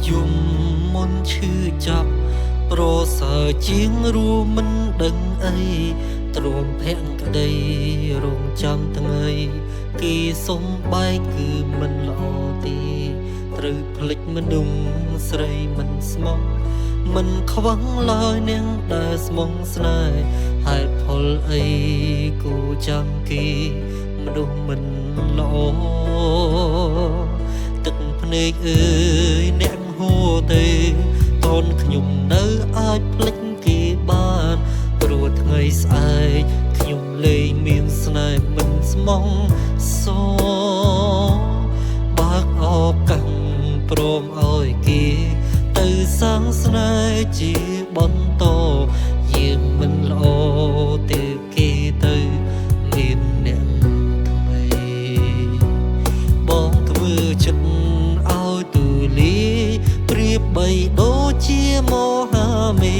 យំមុនឈឺចាប់ប្រសើរជាងរួមមិនដឹងអីទ្រាំភក្តីរងចាំថ្ងៃគេសុំបែកគឺមិនល្អទេត្រូវភ្លេចមនុស្សស្រីមិនស្មោះមិនខ្វងឡើយនាងដែលស្មងស្នេហ៍ហេតុផលអីគូចាំគេមនុស្សមិនល្អទឹកភ្នែកអើយអ្នកហួរទេតនខ្ញុំនៅអាចភ្លេចគេបានព្រោះថ្ងៃស្អែកខ្ញុំលែងមានស្នេហ៍មិនស្មងសបើកឱកាសព្រមឲ្យគេទៅសាងស្នេហ៍ជាបន្តយើងមិនល្អទេគេទៅមានអ្នកថ្មីបងធ្វើចិត្តឲ្យទូលាយប្រៀបបីដូចជាមហាមេ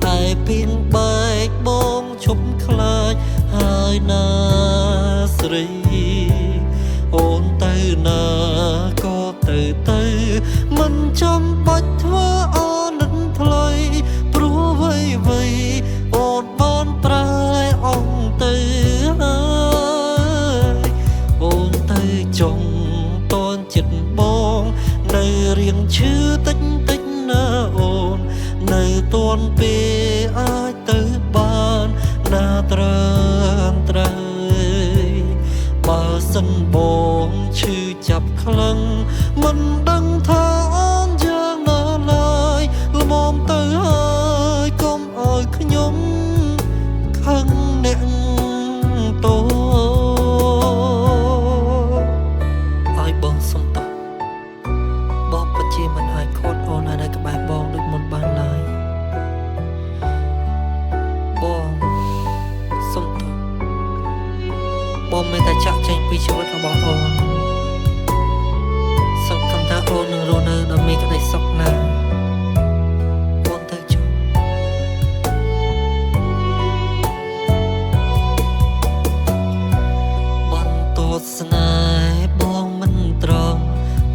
ឃឯពីនបែកបងឈប់ខ្លាចហើយណាស្រីអូនទៅណាក៏ទៅមិនចាំបាច់ធ្វើអនិនថ្លៃព្រោះអ្វីអូនបានប្រែអងទៅហើយអូនទៅចង់តនចិត្តបងនៅរៀងឈឺតិចណាអូននៅតនពេលអាចទៅបានណាត្រើបើសិនបងឈឺចាប់ខ្លាំងមិនដឹងថាអូនយ៉ាងណាឡើយល្មមទៅហើយកុំឲ្យខ្ញុំខឹងអ្នកតូឲ្យបងសុំតោះបងពិតជាមិនអាចខត់អូននៅក្បែរបងដូចមុនបានឡើយបងសុំតោះបងមិនតែចាក់ចេញពីជីវិតរបស់អូនសង្ឃឹមថាអូននឹងរស់នៅដោយមានក្តីសុខណាស់បងទៅចុះបន្តស្នេហ៍បងមិនត្រង់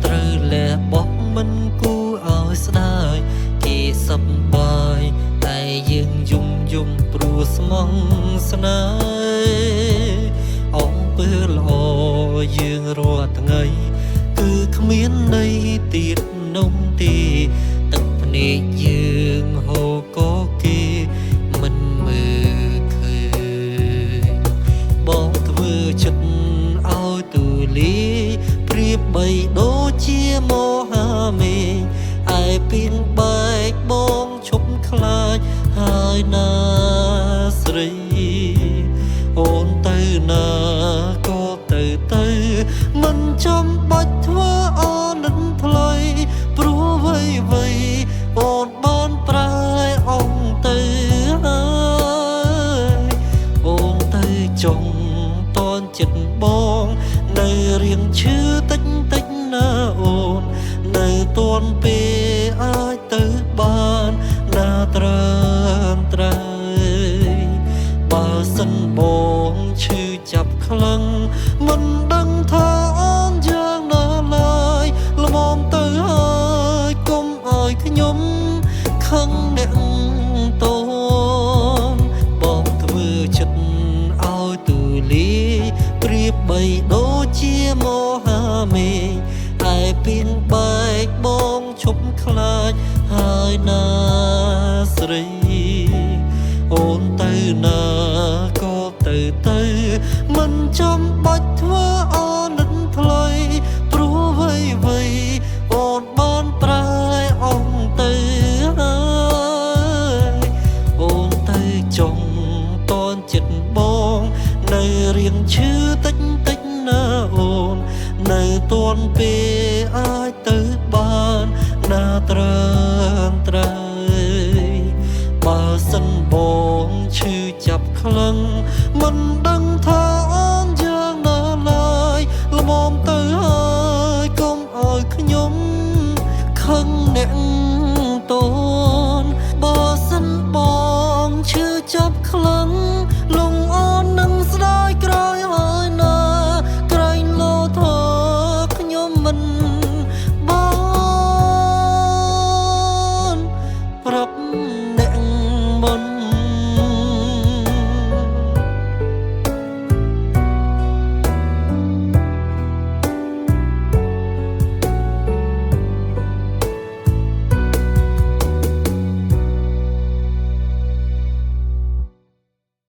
ត្រូវលះបោះមិនគូឲ្យស្ដាយគេសប្បាយតែយើងយំព្រោះស្មងស្នេហ៍អំពើល្អយើងរាល់ថ្ងៃគឺគ្មានន័យទៀតនោះទេទឹកភ្នែកយើងហូរក៏គេមិនមើលឃើញបងធ្វើចិត្តឲ្យទូលាយប្រៀបបីដូចជាមហាមេឃឯពីនបែកបងឈប់ខ្លាចហើយណាស្រីអូនទៅណាក៏ទៅមិនចាំបាច់ធ្វើអនិនថ្លៃព្រោះអ្វីអូនបានប្រែអងទៅហើយអូនទៅចង់តនចិត្តបងនៅរៀងឈឺតិចណាអូននៅតនពេលអាចទៅបានណាត្រើបើសិនបងឈឺចាប់ខ្លាំងមិនដឹងថាអូនយ៉ាងណាឡើយល្មមទៅហើយកុំឲ្យខ្ញុំខឹងអ្នកតូនបងធ្វើចិត្តឲ្យទូលាយប្រៀបបីដូចជាមហាមេឃឯពីនបែកបងឈប់ខ្លាចហើយណាស្រីអូនទៅណាក៏ទៅមិនចាំបាច់ធ្វើ